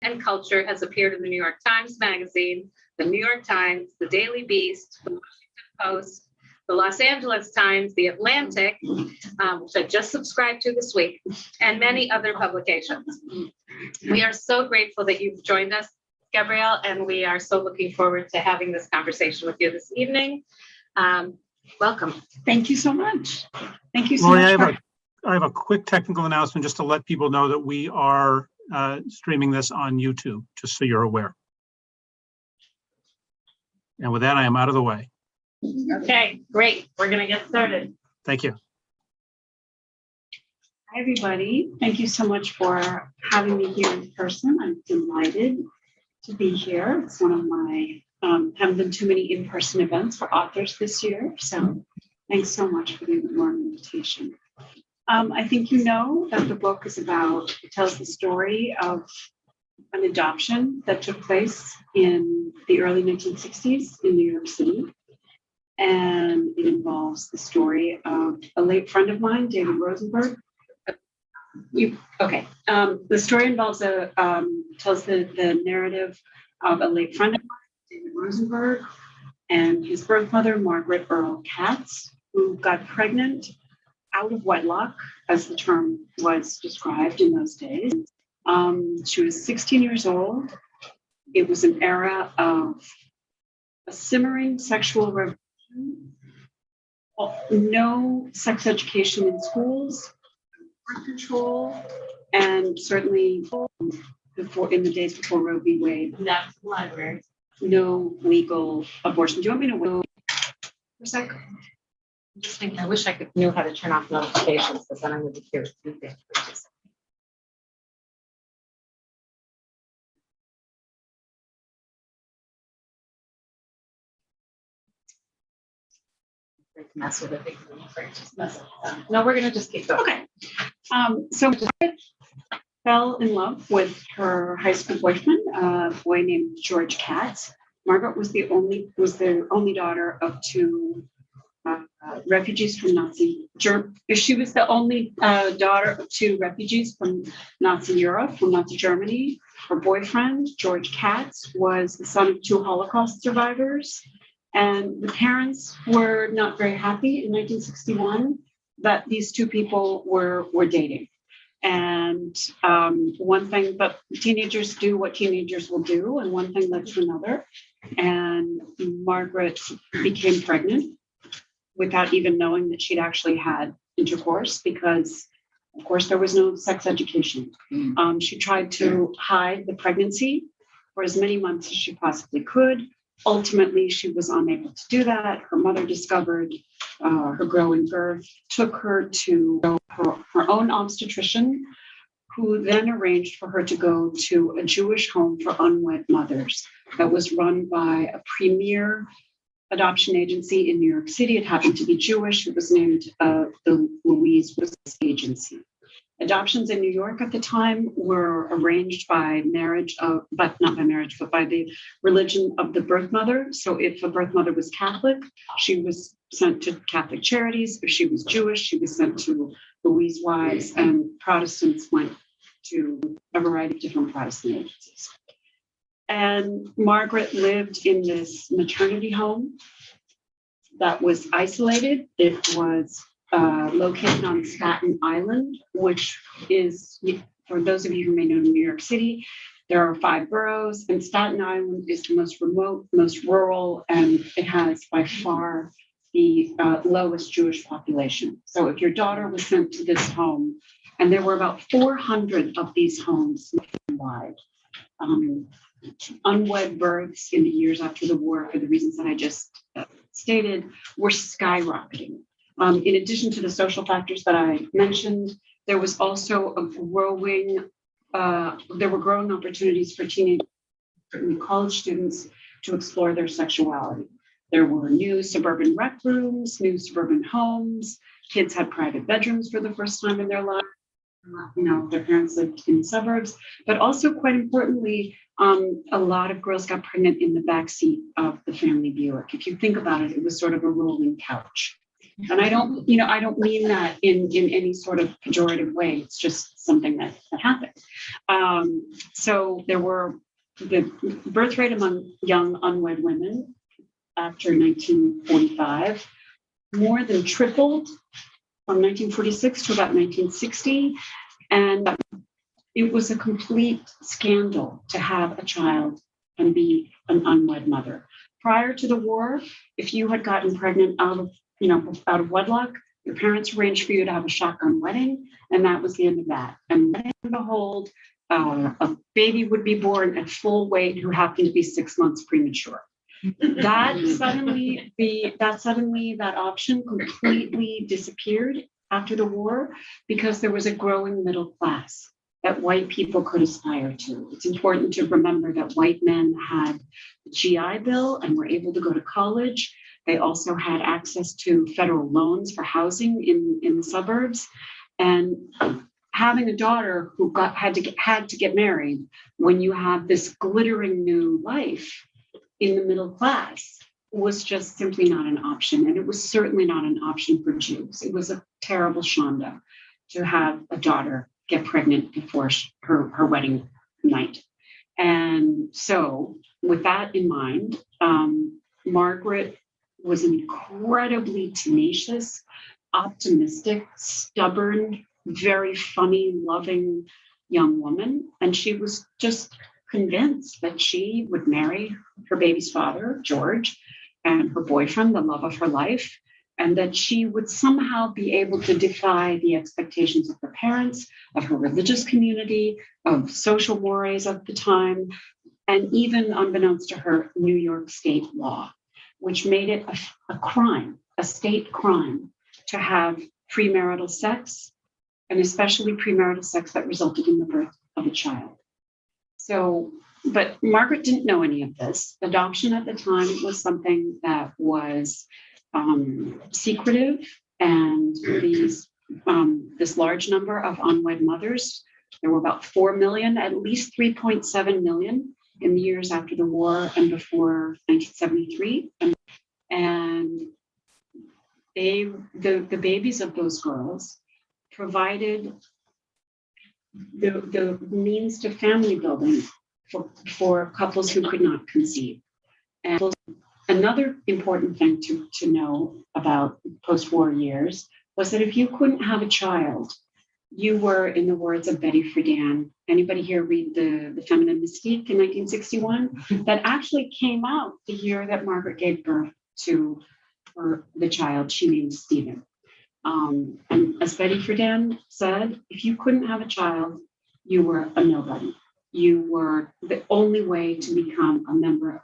and culture has appeared in the New York Times Magazine, the New York Times, the Daily Beast, the Washington Post, the Los Angeles Times, the Atlantic, which I just subscribed to this week, and many other publications. We are so grateful that you've joined us, Gabrielle, and we are so looking forward to having this conversation with you this evening. Welcome. Thank you so much. Thank you so Lori, much. I have a quick technical announcement just to let people know that we are streaming this on YouTube, just so you're aware. And with that, I am out of the way. Okay, great. We're going to get started. Thank you. Hi, everybody. Thank you so much for having me here in person. I'm delighted to be here. It's one of my, haven't been too many in-person events for authors this year. So thanks so much for the warm invitation. I think you know that the book is about, it tells the story of an adoption that took place in the early 1960s in New York City. And it involves the story of a late friend of mine, David Rosenberg. The story involves tells the narrative of a late friend of mine, David Rosenberg, and his birth mother, Margaret Earl Katz, who got pregnant out of wedlock, as the term was described in those days. She was 16 years old. It was an era of a simmering sexual revolution. No sex education in schools, birth control, and certainly before, in the days before Roe v. Wade, That's the library. no legal abortion. Do you want me to wait for a sec? I'm just thinking, I wish I knew how to turn off notifications, because then I would be curious to do things. Mess with it. No, we're gonna just keep going. Okay. So Margaret fell in love with her high school boyfriend, a boy named George Katz. Margaret was the only daughter of two refugees from Nazi Germany. She was the only daughter of two refugees from Nazi Europe, from Nazi Germany. Her boyfriend, George Katz, was the son of two Holocaust survivors. And the parents were not very happy in 1961 that these two people were dating. And one thing, but teenagers do what teenagers will do, and one thing led to another. And Margaret became pregnant without even knowing that she'd actually had intercourse, because, of course, there was no sex education. She tried to hide the pregnancy for as many months as she possibly could. Ultimately, she was unable to do that. Her mother discovered her growing girth, took her to her own obstetrician, who then arranged for her to go to a Jewish home for unwed mothers that was run by a premier adoption agency in New York City. It happened to be Jewish. It was named the Louise Agency. Adoptions in New York at the time were arranged by marriage, but not by marriage, but by the religion of the birth mother. So if a birth mother was Catholic, she was sent to Catholic Charities. If she was Jewish, she was sent to Louise Wise, and Protestants went to a variety of different Protestant agencies. And Margaret lived in this maternity home that was isolated. It was located on Staten Island, which is, for those of you who may know New York City, there are 5 boroughs, and Staten Island is the most remote, most rural, and it has by far the lowest Jewish population. So if your daughter was sent to this home, and there were about 400 of these homes nationwide, unwed births in the years after the war, for the reasons that I just stated, were skyrocketing. In addition to the social factors that I mentioned, there was also there were growing opportunities for teenagers, certainly college students, to explore their sexuality. There were new suburban rec rooms, new suburban homes. Kids had private bedrooms for the first time in their lives. Their parents lived in suburbs, but also, quite importantly, a lot of girls got pregnant in the backseat of the family Buick. If you think about it, it was sort of a rolling couch. And I don't mean that in any sort of pejorative way. It's just something that happened. So there were the birth rate among young unwed women after 1945 more than tripled from 1946 to about 1960. And it was a complete scandal to have a child and be an unwed mother. Prior to the war, if you had gotten pregnant out of wedlock, your parents arranged for you to have a shotgun wedding, and that was the end of that. And behold, a baby would be born at full weight who happened to be 6 months premature. That option completely disappeared after the war because there was a growing middle class that white people could aspire to. It's important to remember that white men had the GI Bill and were able to go to college. They also had access to federal loans for housing in the suburbs. And having a daughter who had to get married when you have this glittering new life in the middle class was just simply not an option. And it was certainly not an option for Jews. It was a terrible shanda to have a daughter get pregnant before her wedding night. And so with that in mind, Margaret was an incredibly tenacious, optimistic, stubborn, very funny, loving young woman. And she was just convinced that she would marry her baby's father, George, and her boyfriend, the love of her life, and that she would somehow be able to defy the expectations of her parents, of her religious community, of social mores of the time, and even unbeknownst to her, New York state law, which made it a crime, a state crime, to have premarital sex, and especially premarital sex that resulted in the birth of a child. So, but Margaret didn't know any of this. Adoption at the time was something that was secretive, and this large number of unwed mothers, there were about 4 million, at least 3.7 million in the years after the war and before 1973. And the babies of those girls provided the means to family building for couples who could not conceive. And another important thing to know about post-war years was that if you couldn't have a child, you were, in the words of Betty Friedan, anybody here read the feminine Mystique in 1961? That actually came out the year that Margaret gave birth to the child she named Stephen. And as Betty Friedan said, if you couldn't have a child, you were a nobody. You were the only way to become a member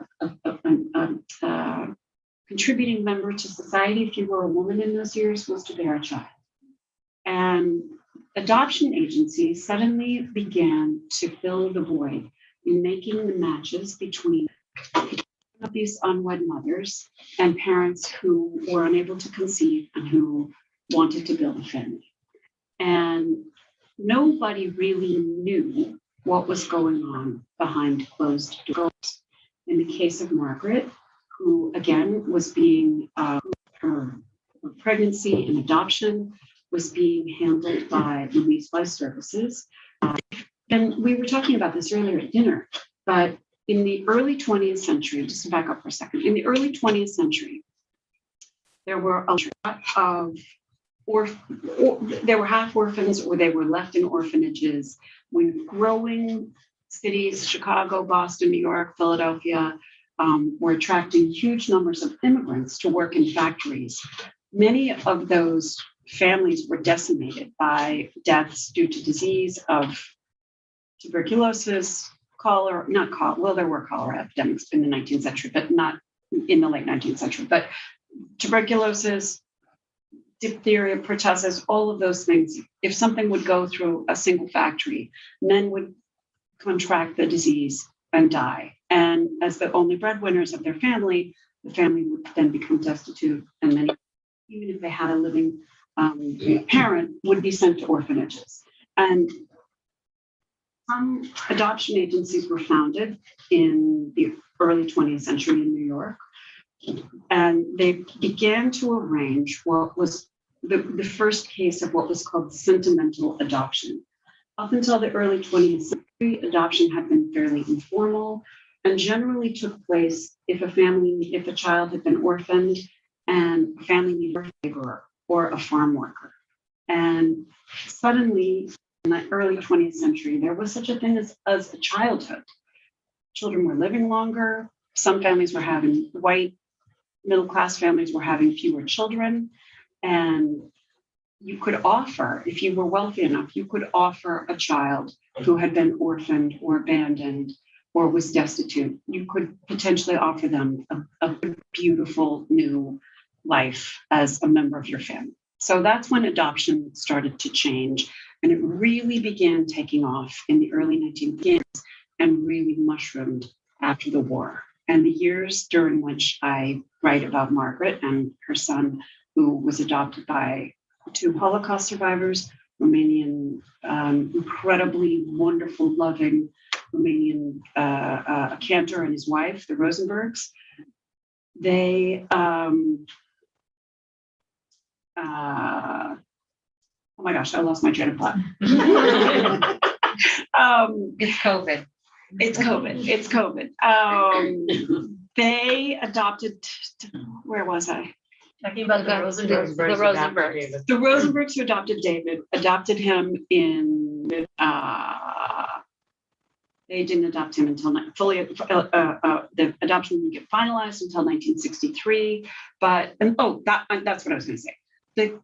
contributing member to society, if you were a woman in those years, was to bear a child. And adoption agencies suddenly began to fill the void in making the matches between these unwed mothers and parents who were unable to conceive and who wanted to build a family. And nobody really knew what was going on behind closed doors. In the case of Margaret, who again was being, her pregnancy and adoption was being handled by Louise Life Services. And we were talking about this earlier at dinner, but in the early 20th century, just to back up for a second, in the early 20th century, there were a lot of they were half orphans or they were left in orphanages when growing cities, Chicago, Boston, New York, Philadelphia, were attracting huge numbers of immigrants to work in factories. Many of those families were decimated by deaths due to disease of tuberculosis, cholera, there were cholera epidemics in the 19th century, but not in the late 19th century, but tuberculosis, diphtheria, pertussis, all of those things. If something would go through a single factory, men would contract the disease and die. And as the only breadwinners of their family, the family would then become destitute, and then even if they had a living parent, would be sent to orphanages. And some adoption agencies were founded in the early 20th century in New York And they began to arrange what was the first case of what was called sentimental adoption. Up until the early 20th century, adoption had been fairly informal and generally took place if a child had been orphaned and a family needed a laborer or a farm worker. And suddenly, in the early 20th century, there was such a thing as a childhood. Children were living longer. Some families were having white middle-class families were having fewer children. And you could offer, if you were wealthy enough, you could offer a child who had been orphaned or abandoned or was destitute. You could potentially offer them a beautiful new life as a member of your family. So that's when adoption started to change. And it really began taking off in the early 1900s and really mushroomed after the war. And the years during which I write about Margaret and her son, who was adopted by two Holocaust survivors, Romanian, incredibly wonderful, loving Romanian cantor and his wife, the Rosenbergs. They, oh my gosh, I lost my train of thought. It's COVID. It's COVID. They adopted, where was I? Talking about the Rosenbergs. The Rosenbergs. The Rosenbergs who adopted David, adopted him in, they didn't adopt him until the adoption didn't get finalized until 1963. But, that's what I was going to say. The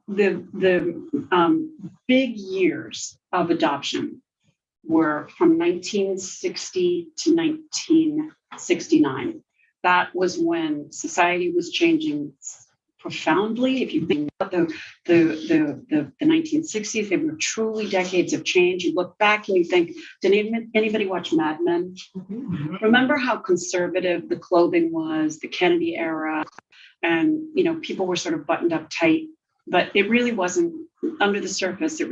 big years of adoption were from 1960 to 1969. That was when society was changing profoundly. If you think about the 1960s, they were truly decades of change. You look back and you think, did anybody watch Mad Men? Mm-hmm. Remember how conservative the clothing was, the Kennedy era, and people were sort of buttoned up tight. But it really wasn't under the surface. It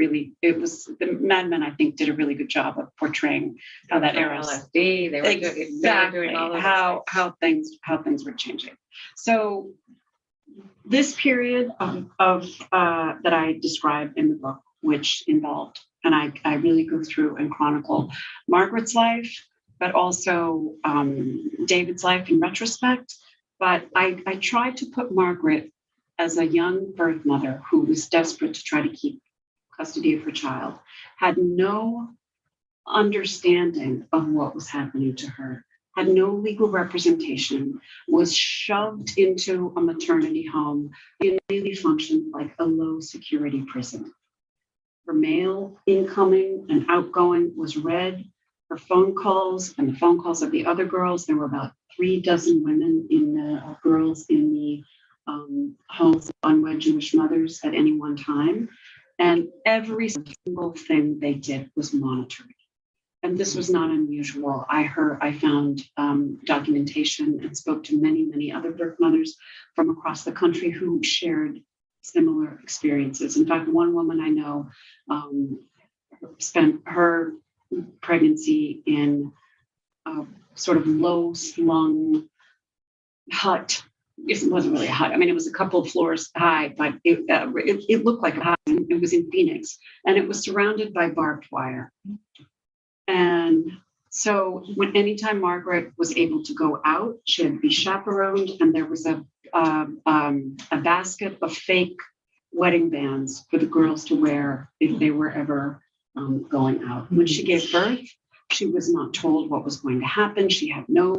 was the Mad Men, I think, did a really good job of portraying how that era. LSD, they were exactly doing all of how things were changing. So this period of that I describe in the book, which involved, and I really go through and chronicle Margaret's life, but also David's life in retrospect. But I tried to put Margaret as a young birth mother who was desperate to try to keep custody of her child, had no understanding of what was happening to her, had no legal representation, was shoved into a maternity home, and really functioned like a low security prison. Her mail incoming and outgoing was read. Her phone calls and the phone calls of the other girls, there were about 3 dozen women in the girls in the homes of unwed Jewish mothers at any one time. And every single thing they did was monitored. And this was not unusual. I found documentation and spoke to many, many other birth mothers from across the country who shared similar experiences. In fact, one woman I know spent her pregnancy in a sort of low-slung hut. It wasn't really a hut. I mean, it was a couple of floors high, but it looked like a hut. It was in Phoenix, and it was surrounded by barbed wire. And so anytime Margaret was able to go out, she had to be chaperoned, and there was a basket of fake wedding bands for the girls to wear if they were ever going out. When she gave birth, she was not told what was going to happen. She had no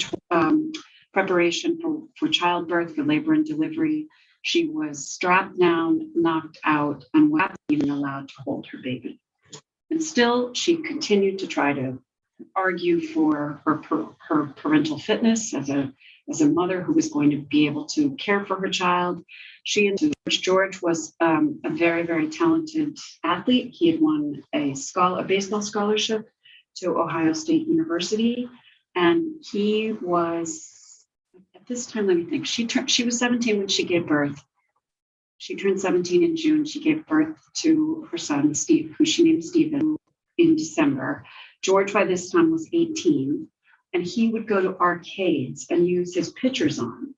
preparation for childbirth, for labor and delivery. She was strapped down, knocked out, and wasn't even allowed to hold her baby. And still, she continued to try to argue for her parental fitness as a mother who was going to be able to care for her child. She and George was a very, very talented athlete. He had won a baseball scholarship to Ohio State University, and he was, at this time, let me think, she was 17 when she gave birth. She turned 17 in June. She gave birth to her son, Steve, who she named Stephen, in December. George, by this time, was 18, and he would go to arcades and use his pitchers on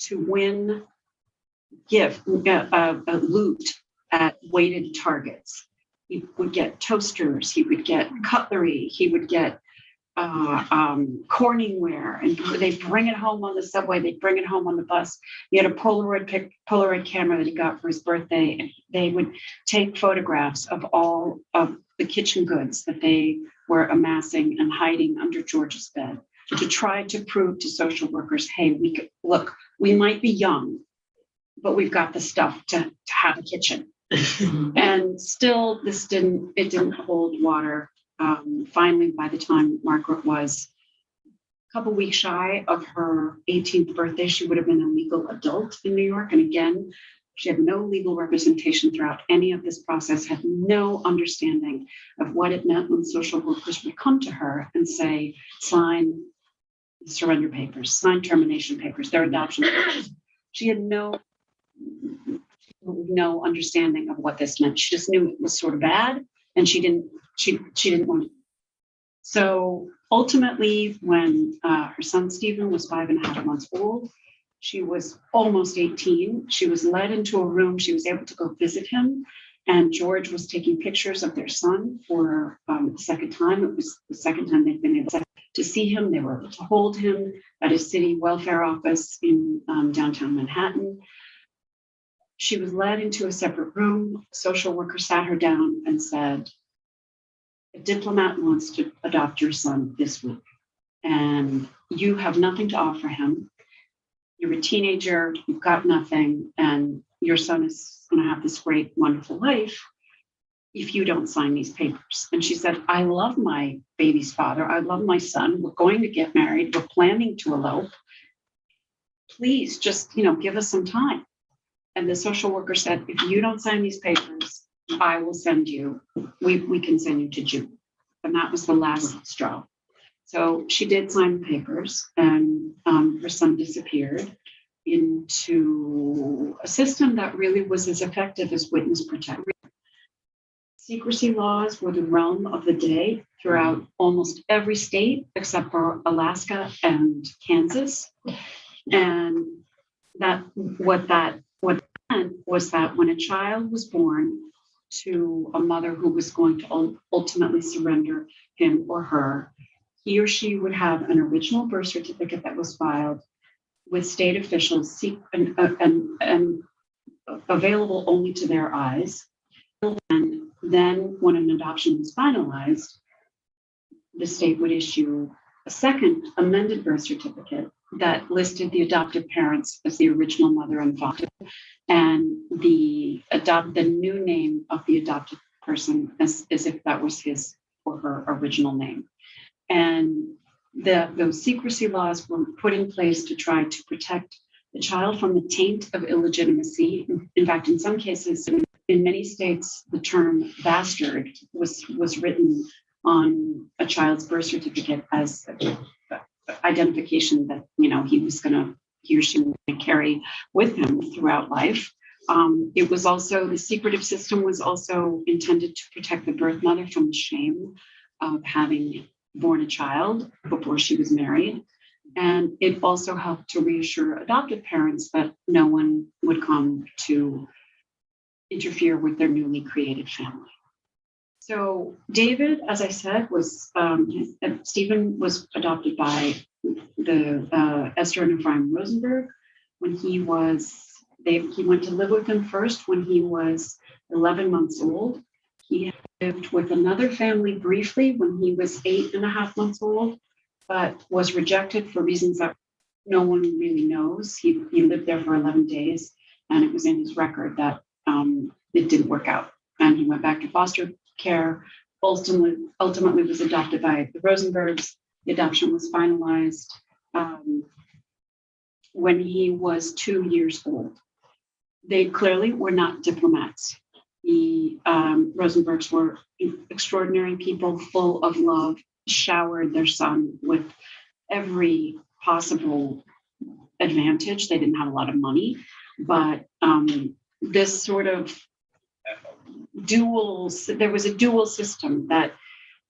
to win loot at weighted targets. He would get toasters, he would get cutlery, he would get Corningware, and they bring it home on the subway, they bring it home on the bus. He had a Polaroid camera that he got for his birthday, and they would take photographs of all of the kitchen goods that they were amassing and hiding under George's bed to try to prove to social workers, hey, we might be young, but we've got the stuff to have a kitchen. And still, it didn't hold water. Finally, by the time Margaret was a couple weeks shy of her 18th birthday, she would have been a legal adult in New York. And again, she had no legal representation throughout any of this process, had no understanding of what it meant when social workers would come to her and say, sign surrender papers, sign termination papers, their adoption papers. She had no understanding of what this meant. She just knew it was sort of bad, and she didn't want to. So ultimately, when her son Stephen was 5.5 months old, she was almost 18. She was led into a room. She was able to go visit him, and George was taking pictures of their son for the second time. It was the second time they'd been able to see him. They were able to hold him at a city welfare office in downtown Manhattan. She was led into a separate room. A social worker sat her down and said, a diplomat wants to adopt your son this week, and you have nothing to offer him. You're a teenager, you've got nothing, and your son is going to have this great, wonderful life if you don't sign these papers. And she said, I love my baby's father. I love my son. We're going to get married. We're planning to elope. Please just, give us some time. And the social worker said, if you don't sign these papers, I will send you, we can send you to June. And that was the last straw. So she did sign the papers, and her son disappeared into a system that really was as effective as witness protection. Secrecy laws were the realm of the day throughout almost every state except for Alaska and Kansas. And what that meant was that when a child was born to a mother who was going to ultimately surrender him or her, he or she would have an original birth certificate that was filed with state officials and available only to their eyes. And then when an adoption was finalized, the state would issue a second amended birth certificate that listed the adoptive parents as the original mother and father, and the new name of the adopted person as if that was his or her original name. And those secrecy laws were put in place to try to protect the child from the taint of illegitimacy. In fact, in some cases, in many states, the term bastard was written on a child's birth certificate as identification that he or she was going to carry with him throughout life. It was also, the secretive system was also intended to protect the birth mother from the shame of having born a child before she was married. And it also helped to reassure adoptive parents that no one would come to interfere with their newly created family. So David, as I said, Stephen was adopted by the Esther and Ephraim Rosenberg when he went to live with him first when he was 11 months old. He lived with another family briefly when he was 8.5 months old, but was rejected for reasons that no one really knows. He lived there for 11 days, and it was in his record that it didn't work out. And he went back to foster care, ultimately was adopted by the Rosenbergs. The adoption was finalized when he was 2 years old. They clearly were not diplomats. The Rosenbergs were extraordinary people, full of love, showered their son with every possible advantage. They didn't have a lot of money, but this sort of there was a dual system that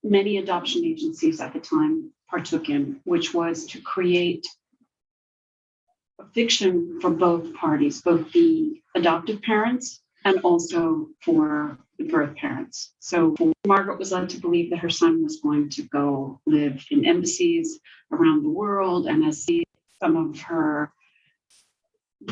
many adoption agencies at the time partook in, which was to create fiction for both parties, both the adoptive parents and also for the birth parents. So Margaret was led to believe that her son was going to go live in embassies around the world, and as some of her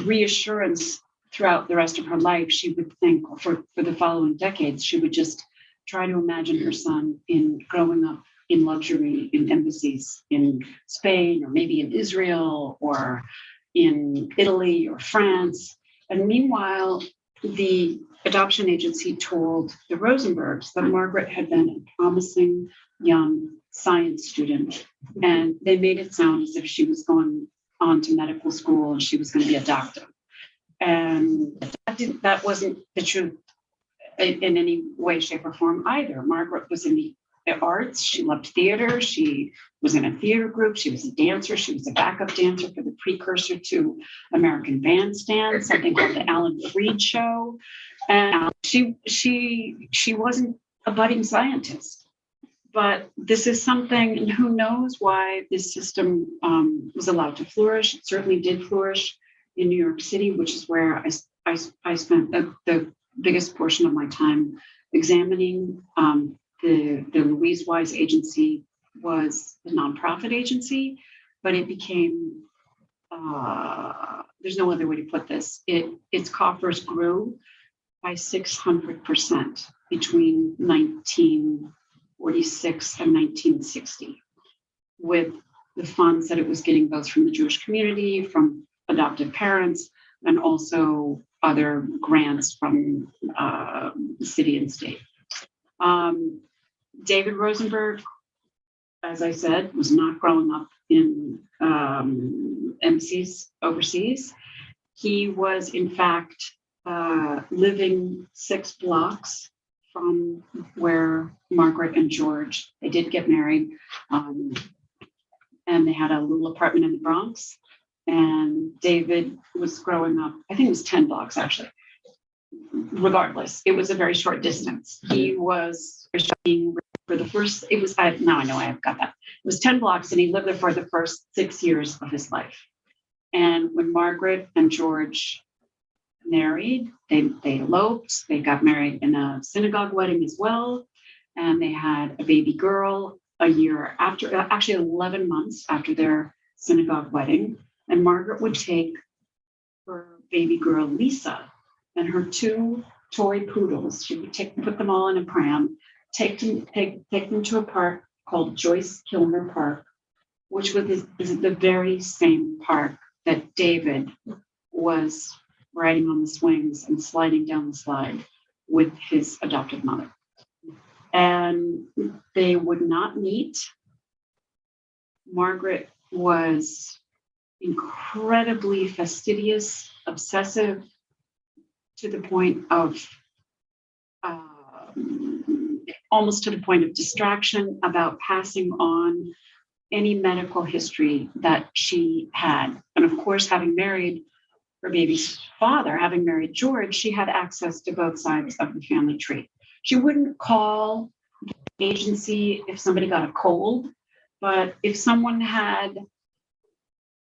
reassurance throughout the rest of her life, she would think for the following decades, she would just try to imagine her son in growing up in luxury in embassies in Spain or maybe in Israel or in Italy or France. And meanwhile, the adoption agency told the Rosenbergs that Margaret had been a promising young science student, and they made it sound as if she was going on to medical school and she was going to be a doctor. And that wasn't the truth in any way, shape, or form either. Margaret was in the arts. She loved theater. She was in a theater group. She was a dancer. She was a backup dancer for the precursor to American Bandstand, something called the Alan Freed Show. And she wasn't a budding scientist. But this is something, and who knows why this system was allowed to flourish. It certainly did flourish in New York City, which is where I spent the biggest portion of my time examining. The Louise Wise Agency was a nonprofit agency, but it became, there's no other way to put this, its coffers grew by 600% between 1946 and 1960 with the funds that it was getting both from the Jewish community, from adoptive parents, and also other grants from the city and state. David Rosenberg, as I said, was not growing up in embassies overseas. He was, in fact, living 6 blocks from where Margaret and George, they did get married, and they had a little apartment in the Bronx. And David was growing up, I think it was 10 blocks actually. Regardless, it was a very short distance. He was being for the first, it was, now I know I've got that. It was 10 blocks and he lived there for the first 6 years of his life. And when Margaret and George married, they eloped, they got married in a synagogue wedding as well. And they had a baby girl a year after, actually 11 months after their synagogue wedding. And Margaret would take her baby girl, Lisa, and her 2 toy poodles. She would put them all in a pram, take them to a park called Joyce Kilmer Park, which is the very same park that David was riding on the swings and sliding down the slide with his adoptive mother. And they would not meet. Margaret was incredibly fastidious, obsessive, to the point of almost to the point of distraction about passing on any medical history that she had. And of course, having married her baby's father, having married George, she had access to both sides of the family tree. She wouldn't call the agency if somebody got a cold, but if someone had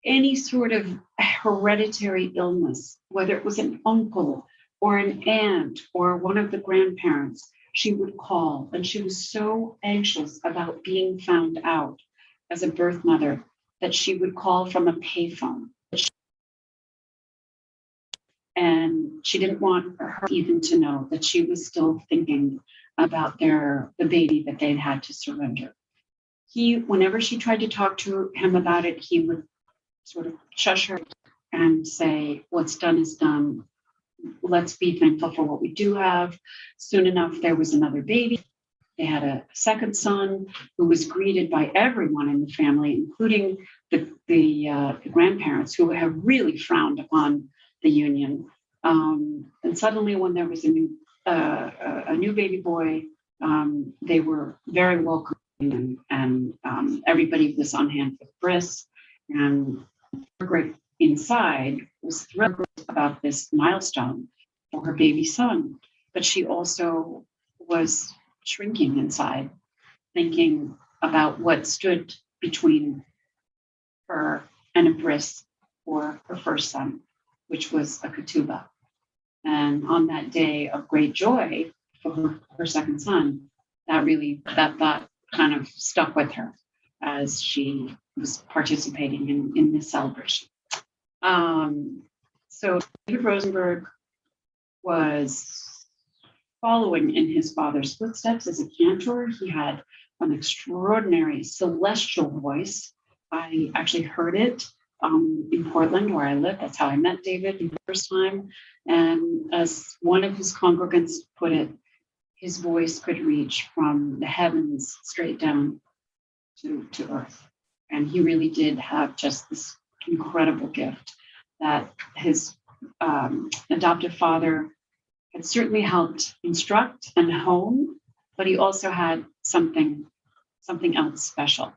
any sort of hereditary illness, whether it was an uncle or an aunt or one of the grandparents, she would call. And she was so anxious about being found out as a birth mother that she would call from a payphone. And she didn't want her even to know that she was still thinking about the baby that they'd had to surrender. Whenever she tried to talk to him about it, he would sort of shush her and say, what's done is done. Let's be thankful for what we do have. Soon enough, there was another baby. They had a second son who was greeted by everyone in the family, including the grandparents, who have really frowned upon the union. And suddenly, when there was a new baby boy, they were very welcoming, and everybody was on hand for the bris. And Margaret inside was thrilled about this milestone for her baby son, but she also was shrinking inside, thinking about what stood between her and a bris for her first son, which was a ketubah. And on that day of great joy for her second son, that thought kind of stuck with her as she was participating in this celebration. So David Rosenberg was following in his father's footsteps as a cantor. He had an extraordinary celestial voice. I actually heard it in Portland, where I live. That's how I met David the first time. And as one of his congregants put it, his voice could reach from the heavens straight down to earth. And he really did have just this incredible gift that his adoptive father had certainly helped instruct and hone, but he also had something else special.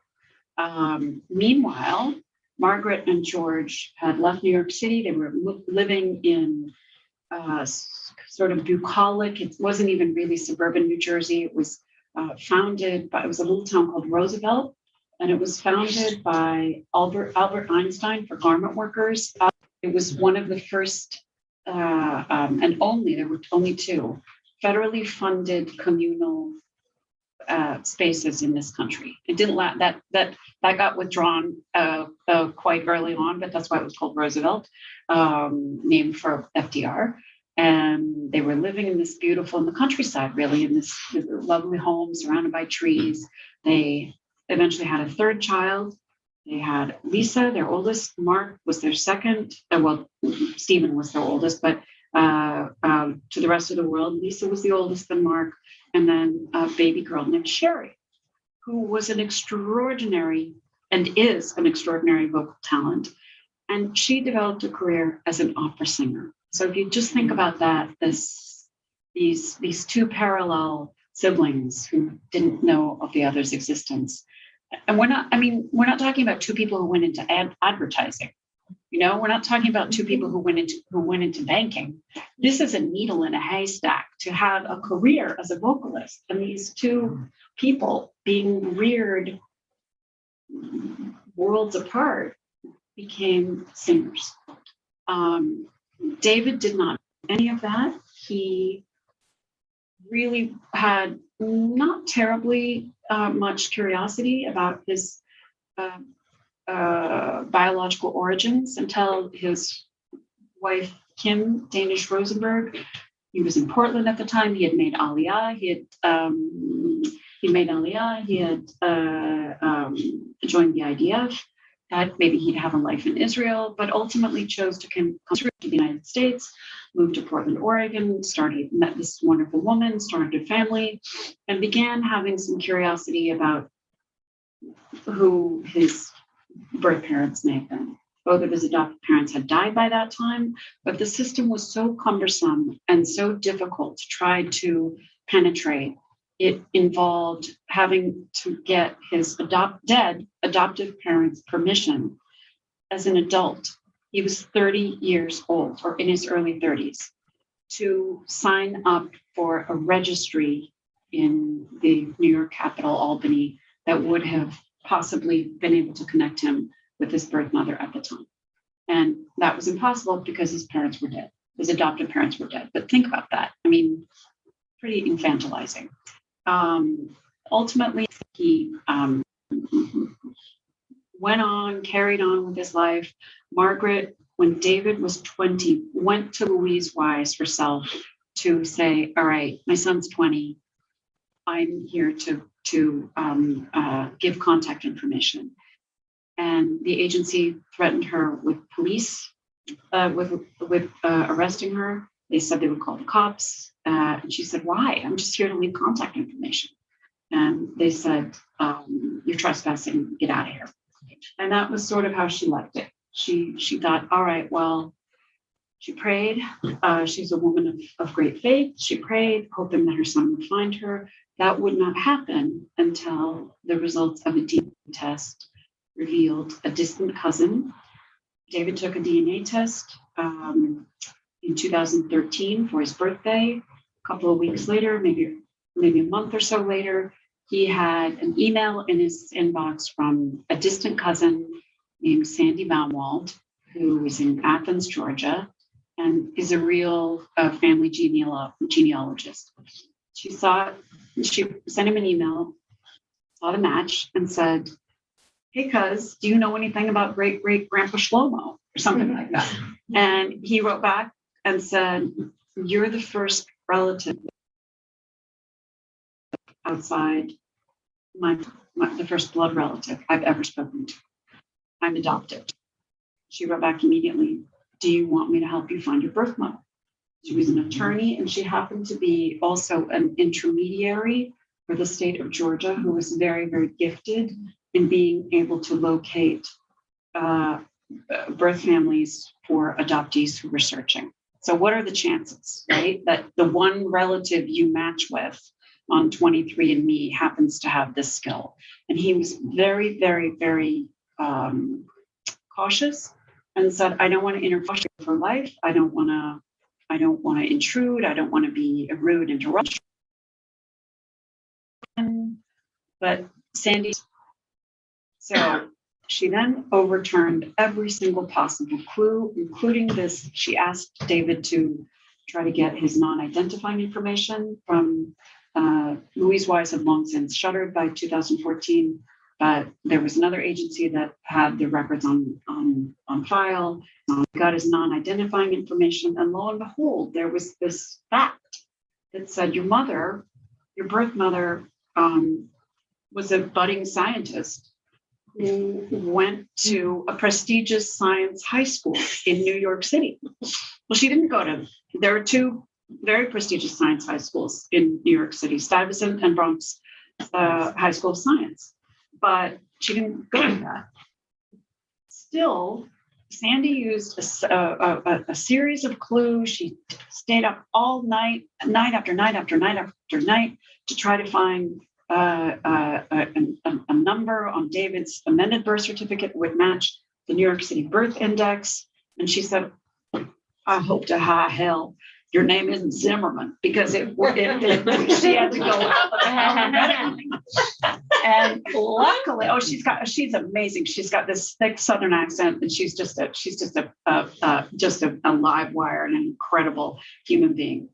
Meanwhile, Margaret and George had left New York City. They were living in sort of bucolic. It wasn't even really suburban New Jersey. It was founded by, it was a little town called Roosevelt, and it was founded by Albert Einstein for garment workers. It was one of the first and only, there were only two federally funded communal spaces in this country. It didn't that got withdrawn quite early on, but that's why it was called Roosevelt, named for FDR. And they were living in this beautiful, in the countryside, really, in this lovely home surrounded by trees. They eventually had a third child. They had Lisa, their oldest. Mark was their second. Well, Stephen was their oldest, but to the rest of the world, Lisa was the oldest, then Mark, and then a baby girl named Sherry, who was an extraordinary and is an extraordinary vocal talent. And she developed a career as an opera singer. So if you just think about that, these two parallel siblings who didn't know of the other's existence. And we're not talking about two people who went into advertising. We're not talking about two people who went into banking. This is a needle in a haystack to have a career as a vocalist. And these two people being reared worlds apart became singers. David did not do any of that. He really had not terribly much curiosity about his biological origins until his wife, Kim Danish Rosenberg. He was in Portland at the time. He had made Aliyah. He had joined the IDF. That maybe he'd have a life in Israel, but ultimately chose to come to the United States, moved to Portland, Oregon, met this wonderful woman, started a family, and began having some curiosity about who his birth parents may have been. Both of his adopted parents had died by that time, but the system was so cumbersome and so difficult to try to penetrate. It involved having to get his dead adoptive parents' permission as an adult. He was 30 years old, or in his early 30s, to sign up for a registry in the New York capital, Albany, that would have possibly been able to connect him with his birth mother at the time. And that was impossible because his parents were dead. His adoptive parents were dead. But think about that. Pretty infantilizing. Ultimately, he carried on with his life. Margaret, when David was 20, went to Louise Wise herself to say, all right, my son's 20. I'm here to give contact information. And the agency threatened her with police, with arresting her. They said they would call the cops. And she said, why? I'm just here to leave contact information. And they said, you're trespassing, get out of here. And that was sort of how she left it. She thought, all right, well, she prayed. She's a woman of great faith. She prayed, hoping that her son would find her. That would not happen until the results of a DNA test revealed a distant cousin. David took a DNA test in 2013 for his birthday. A couple of weeks later, maybe a month or so later, he had an email in his inbox from a distant cousin named Sandy Baumwald, who is in Athens, Georgia, and is a real family genealogist. She sent him an email, saw the match, and said, "Hey, cuz, do you know anything about great great grandpa Shlomo?" Or something like that. And he wrote back and said, "You're the first relative outside the first blood relative I've ever spoken to. I'm adopted." She wrote back immediately, "Do you want me to help you find your birth mother?" She was an attorney, and she happened to be also an intermediary for the state of Georgia, who was very, very gifted in being able to locate birth families for adoptees who were searching. So what are the chances, right, that the one relative you match with on 23andMe happens to have this skill? And he was very, very, very cautious and said, "I don't want to interfere with her life. I don't want to intrude. I don't want to be a rude interruption." But Sandy, so she then overturned every single possible clue, including this. She asked David to try to get his non-identifying information from Louise Wise had long since shuttered by 2014, but there was another agency that had the records on file. Got his non-identifying information, and lo and behold, there was this fact that said your birth mother, was a budding scientist who went to a prestigious science high school in New York City. Well, she didn't go to, there are two very prestigious science high schools in New York City, Stuyvesant and Bronx High School of Science, but she didn't go to that. Still, Sandy used a series of clues. She stayed up all night, night after night after night after night, to try to find a number on David's amended birth certificate would match the New York City birth index. And she said, "I hope to high hell your name isn't Zimmerman," because she had to go out. And luckily, she's amazing. She's got this thick Southern accent, and she's just a live wire and an incredible human being.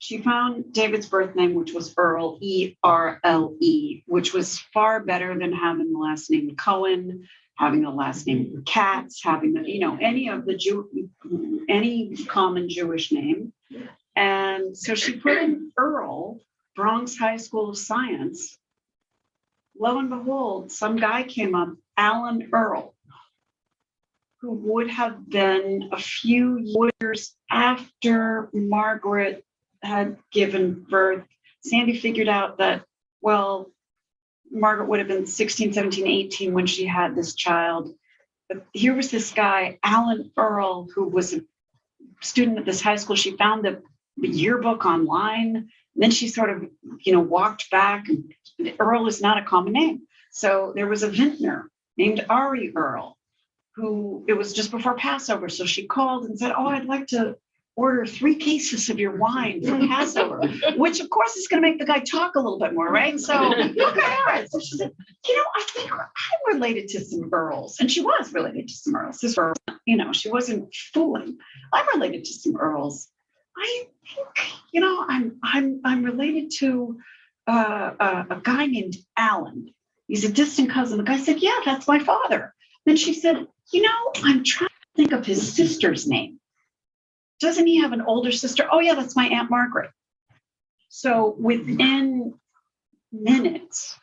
She found David's birth name, which was Earl, E-R-L-E, which was far better than having the last name Cohen, having the last name Katz, having any common Jewish name. And so she put in Earl, Bronx High School of Science. Lo and behold, some guy came up, Alan Earl, who would have been a few years after Margaret had given birth. Sandy figured out that, well, Margaret would have been 16, 17, 18 when she had this child. But here was this guy, Alan Earl, who was a student at this high school. She found the yearbook online. And then she sort of, walked back. And Earl is not a common name. So there was a vintner named Ari Earl, who, it was just before Passover. So she called and said, "Oh, I'd like to order 3 cases of your wine for Passover," which of course is going to make the guy talk a little bit more, right? So, okay, all right. So she said, "I think I'm related to some Earls." And she was related to some Earls. This Earl, she wasn't fooling. "I'm related to some Earls. I think, I'm related to a guy named Alan. He's a distant cousin." The guy said, "Yeah, that's my father." Then she said, "I'm trying to think of his sister's name. Doesn't he have an older sister? Oh, yeah, that's my Aunt Margaret." So within minutes,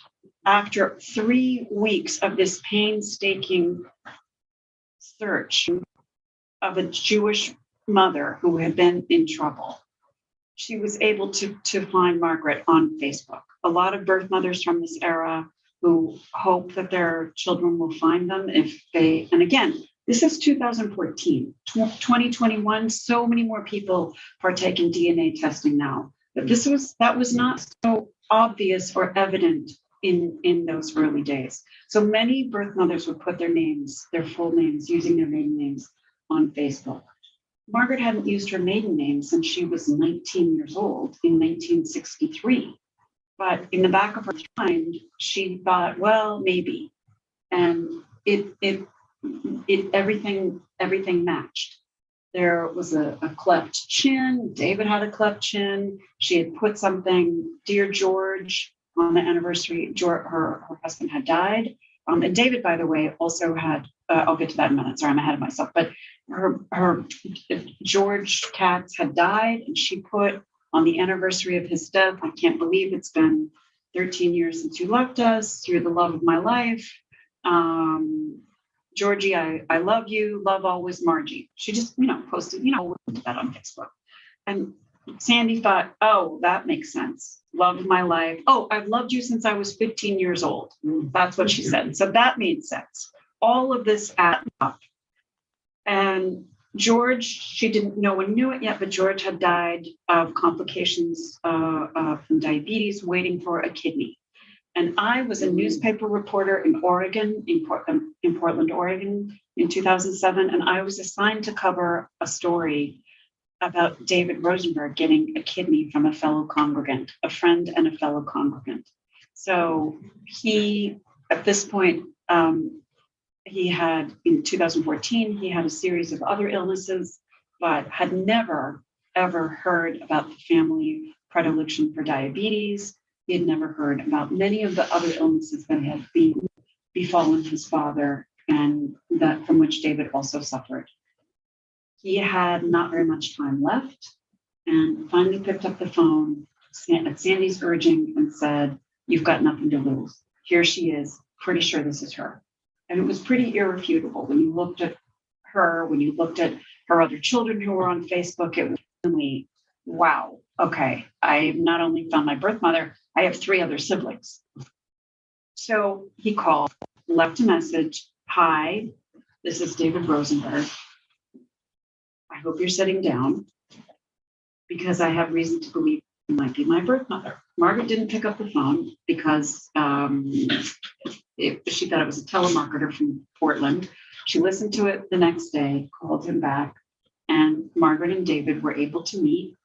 after 3 weeks of this painstaking search of a Jewish mother who had been in trouble, she was able to find Margaret on Facebook. A lot of birth mothers from this era who hope that their children will find them and again, this is 2014, 2021. So many more people partake in DNA testing now. But that was not so obvious or evident in those early days. So many birth mothers would put their full names, using their maiden names on Facebook. Margaret hadn't used her maiden name since she was 19 years old in 1963. But in the back of her mind, she thought, well, maybe. And it everything matched. There was a cleft chin. David had a cleft chin. She had put something, Dear George, on the anniversary. Her husband had died. And David, by the way, also had, I'll get to that in a minute. Sorry, I'm ahead of myself. But her George Katz had died, and she put on the anniversary of his death, I can't believe it's been 13 years since you left us. You're the love of my life. Georgie, I love you. Love always, Margie. She just, posted, that on Facebook. And Sandy thought, oh, that makes sense. Love of my life. Oh, I've loved you since I was 15 years old. That's what she said. So that made sense. All of this added up. And George, no one knew it yet, but George had died of complications from diabetes, waiting for a kidney. And I was a newspaper reporter in Oregon, in Portland, Oregon, in 2007. And I was assigned to cover a story about David Rosenberg getting a kidney from a fellow congregant, a friend and a fellow congregant. So at this point, he had, in 2014, he had a series of other illnesses, but had never, ever heard about the family predilection for diabetes. He had never heard about many of the other illnesses that had befallen his father, and that from which David also suffered. He had not very much time left, and finally picked up the phone at Sandy's urging and said, "You've got nothing to lose. Here she is. Pretty sure this is her." And it was pretty irrefutable. When you looked at her, when you looked at her other children who were on Facebook, it was really, wow, okay, I not only found my birth mother, I have 3 other siblings. So he called, left a message. "Hi, this is David Rosenberg. I hope you're sitting down because I have reason to believe you might be my birth mother." Margaret didn't pick up the phone because she thought it was a telemarketer from Portland. She listened to it the next day, called him back, and Margaret and David were able to meet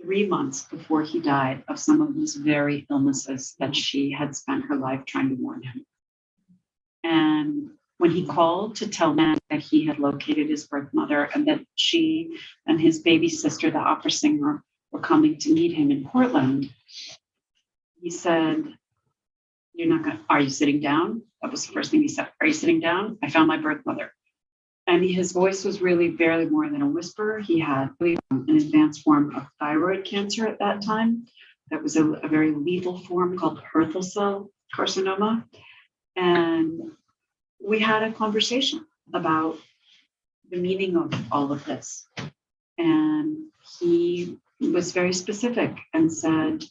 3 months before he died of some of these very illnesses that she had spent her life trying to warn him. And when he called to tell them that he had located his birth mother and that she and his baby sister, the opera singer, were coming to meet him in Portland, he said, "Are you sitting down?" That was the first thing he said. "Are you sitting down? I found my birth mother." And his voice was really barely more than a whisper. He had an advanced form of thyroid cancer at that time. That was a very lethal form called Hurthle cell carcinoma. And we had a conversation about the meaning of all of this. And he was very specific and said,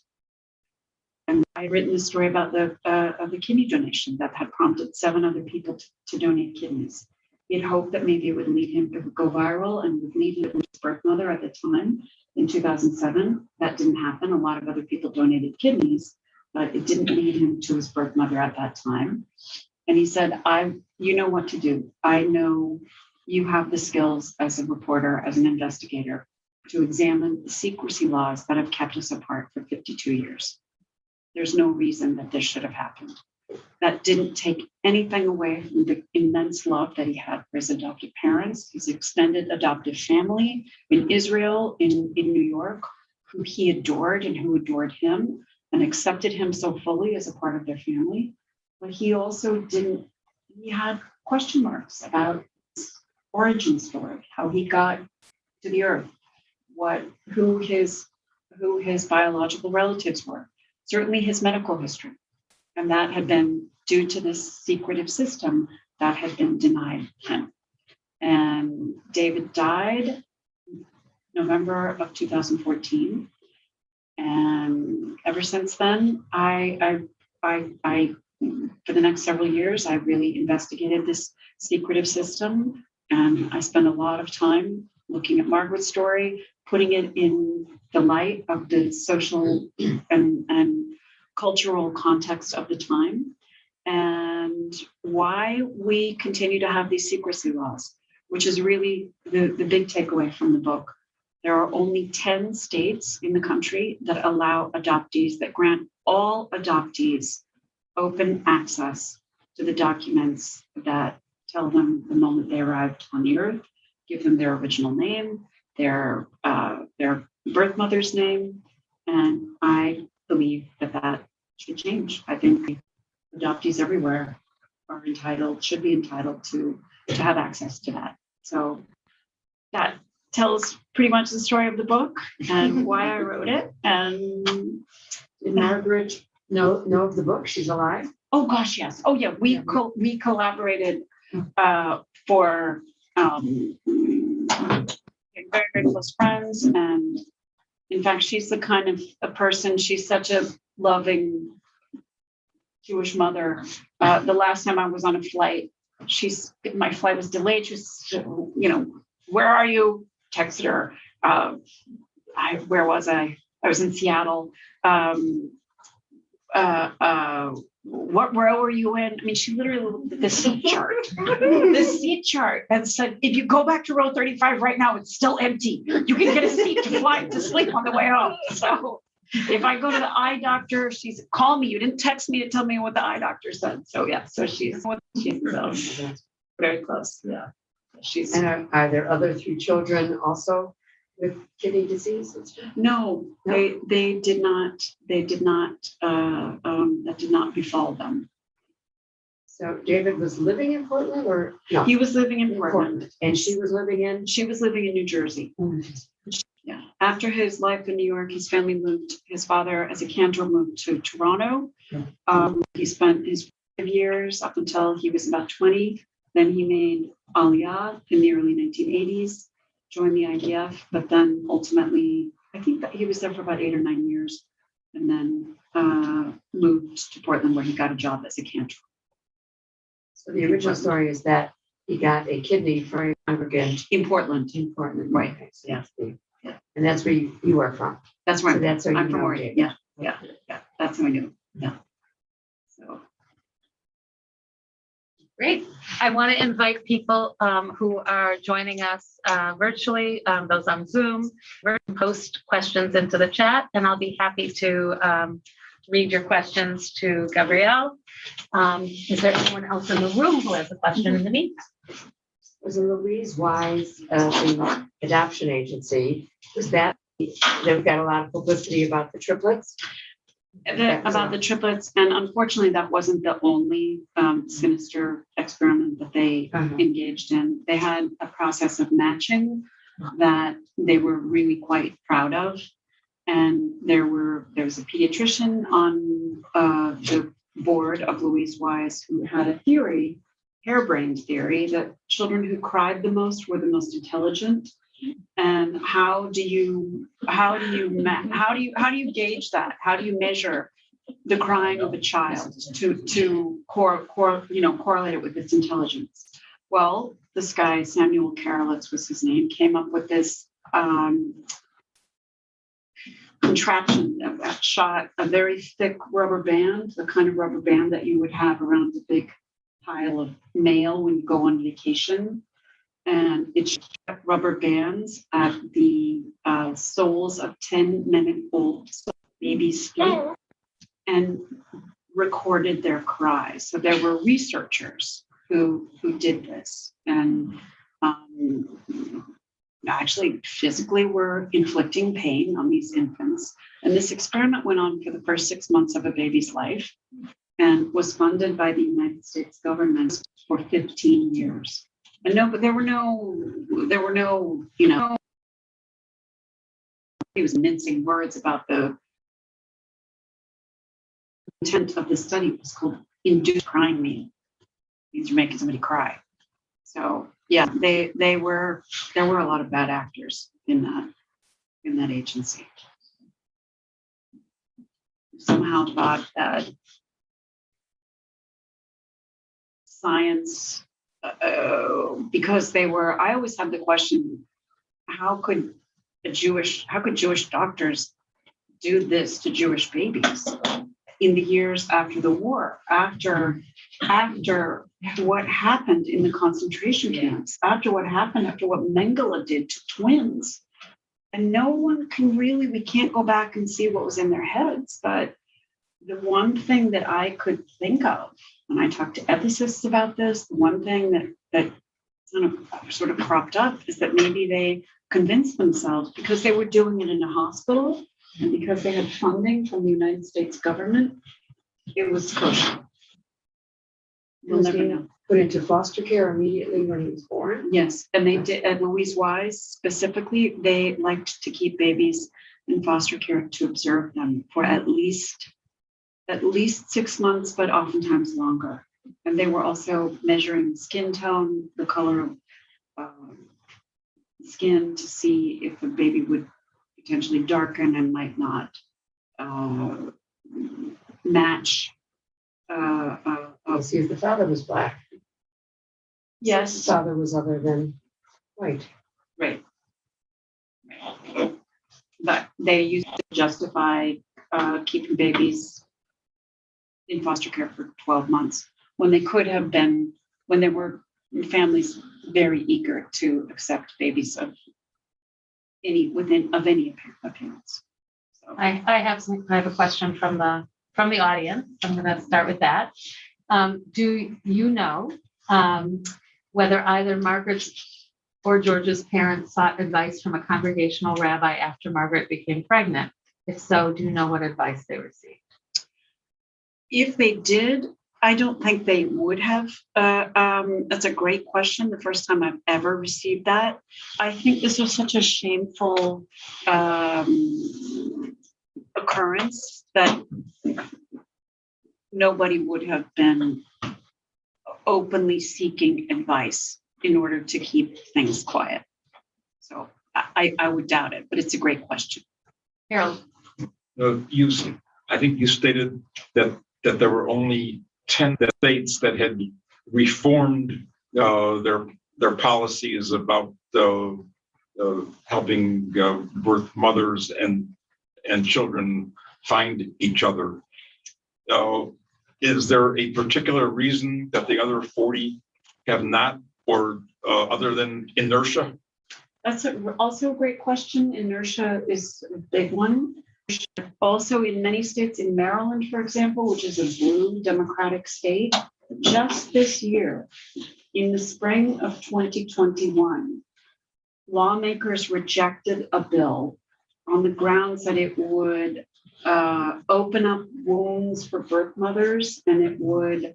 and I had written a story about the kidney donation that had prompted 7 other people to donate kidneys. He had hoped that maybe it would lead him to go viral and would lead him to his birth mother at the time in 2007. That didn't happen. A lot of other people donated kidneys, but it didn't lead him to his birth mother at that time. And he said, you know what to do. I know you have the skills as a reporter, as an investigator, to examine the secrecy laws that have kept us apart for 52 years. There's no reason that this should have happened. That didn't take anything away from the immense love that he had for his adoptive parents, his extended adoptive family in Israel, in New York, who he adored and who adored him and accepted him so fully as a part of their family. But he also he had question marks about his origin story, how he got to the earth, who his biological relatives were, certainly his medical history. And that had been due to this secretive system that had been denied him. And David died November of 2014. And ever since then, I for the next several years, I really investigated this secretive system. And I spent a lot of time looking at Margaret's story, putting it in the light of the social and cultural context of the time, and why we continue to have these secrecy laws, which is really the big takeaway from the book. There are only 10 states in the country that allow adoptees, that grant all adoptees open access to the documents that tell them the moment they arrived on the earth, give them their original name, their birth mother's name, and I believe that should change. I think adoptees everywhere should be entitled to have access to that. So that tells pretty much the story of the book and why I wrote it. And Did Margaret know of the book? She's alive? oh gosh, yes. Oh yeah, we collaborated for very, very close friends. And in fact, she's the kind of a person, she's such a loving Jewish mother. The last time I was on a flight, my flight was delayed. She was, where are you? Texted her. Where was I? I was in Seattle. What row were you in? I mean, she literally looked at the seat chart, and said, if you go back to row 35 right now, it's still empty. You can get a seat to sleep on the way home. So if I go to the eye doctor, she's call me. You didn't text me to tell me what the eye doctor said. So yeah, so she's very close. Yeah. And are there other 3 children also with kidney disease? No, they did not. That did not befall them. So David was living in Portland, or no? He was living in Portland, and she was living in New Jersey. Yeah. After his life in New York, his family moved. His father, as a cantor, moved to Toronto. He spent his 5 years up until he was about 20. Then he made Aliyah in the early 1980s, joined the IDF, but then ultimately, I think that he was there for about 8 or 9 years, and then moved to Portland, where he got a job as a cantor. So the original story is that he got a kidney for a congregant In Portland. right? Okay, so yeah. And that's where you are from. That's right. So that's where I'm you from know Oregon. David. Yeah. That's how I knew. Yeah. So. Great. I want to invite people who are joining us virtually, those on Zoom, post questions into the chat, and I'll be happy to read your questions to Gabrielle. Is there anyone else in the room who has a question in the meantime? Was a Louise Wise the adoption agency? Was that they've got a lot of publicity about the triplets? About the triplets, and unfortunately, that wasn't the only sinister experiment that they engaged in. They had a process of matching that they were really quite proud of, and there was a pediatrician on the board of Louise Wise who had a theory, harebrained theory, that children who cried the most were the most intelligent. And how do you gauge that? How do you measure the crying of a child to correlate it with its intelligence? Well, this guy, Samuel Karelitz was his name, came up with this contraption that shot a very thick rubber band, the kind of rubber band that you would have around a big pile of mail when you go on vacation. And it shot rubber bands at the soles of 10-minute-old babies' feet and recorded their cries. So there were researchers who did this and actually physically were inflicting pain on these infants. And this experiment went on for the first 6 months of a baby's life and was funded by the United States government for 15 years. And no, but there were no, he was mincing words about the intent of the study. It was called induced crying mean. These are making somebody cry. So yeah, there were a lot of bad actors in that agency. Somehow thought that science, because I always have the question, how could Jewish doctors do this to Jewish babies in the years after the war, after what happened in the concentration camps, after what Mengele did to twins? And no one can really, we can't go back and see what was in their heads, but The one thing that I could think of when I talked to ethicists about this, the one thing that sort of cropped up is that maybe they convinced themselves because they were doing it in a hospital and because they had funding from the United States government, it was kosher. We'll Was never he know. put into foster care immediately when he was born? Yes, and they did. At Louise Wise specifically, they liked to keep babies in foster care to observe them for at least 6 months, but oftentimes longer. And they were also measuring skin tone, the color of skin to see if the baby would potentially darken and might not match. See if the father was black. Yes. The father was other than white. Right. But they used to justify keeping babies in foster care for 12 months when they could have been, when there were families very eager to accept babies of any appearance. So, I have a question from the audience. I'm going to start with that. Do you know whether either Margaret's or George's parents sought advice from a congregational rabbi after Margaret became pregnant? If so, do you know what advice they received? if they did, I don't think they would have. That's a great question. The first time I've ever received that. I think this was such a shameful occurrence that nobody would have been openly seeking advice in order to keep things quiet. So I would doubt it, but it's a great question. Harold. I think you stated that there were only 10 states that had reformed their policies about helping birth mothers and children find each other. Is there a particular reason that the other 40 have not, or other than inertia? That's also a great question. Inertia is a big one. Also, in many states, in Maryland, for example, which is a blue Democratic state, just this year, in the spring of 2021, lawmakers rejected a bill on the grounds that it would open up wounds for birth mothers and it would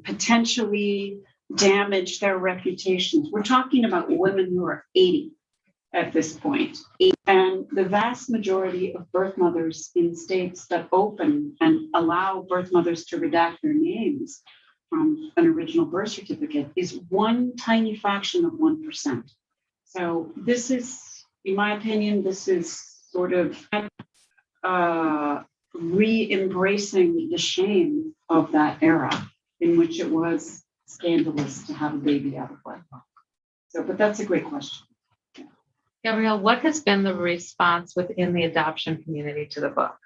potentially damage their reputations. We're talking about women who are 80 at this point. And the vast majority of birth mothers in states that open and allow birth mothers to redact their names from an original birth certificate is one tiny fraction of 1%. So this is, in my opinion, this is sort of re-embracing the shame of that era in which it was scandalous to have a baby out of wedlock. So, but that's a great question. Gabrielle, what has been the response within the adoption community to the book?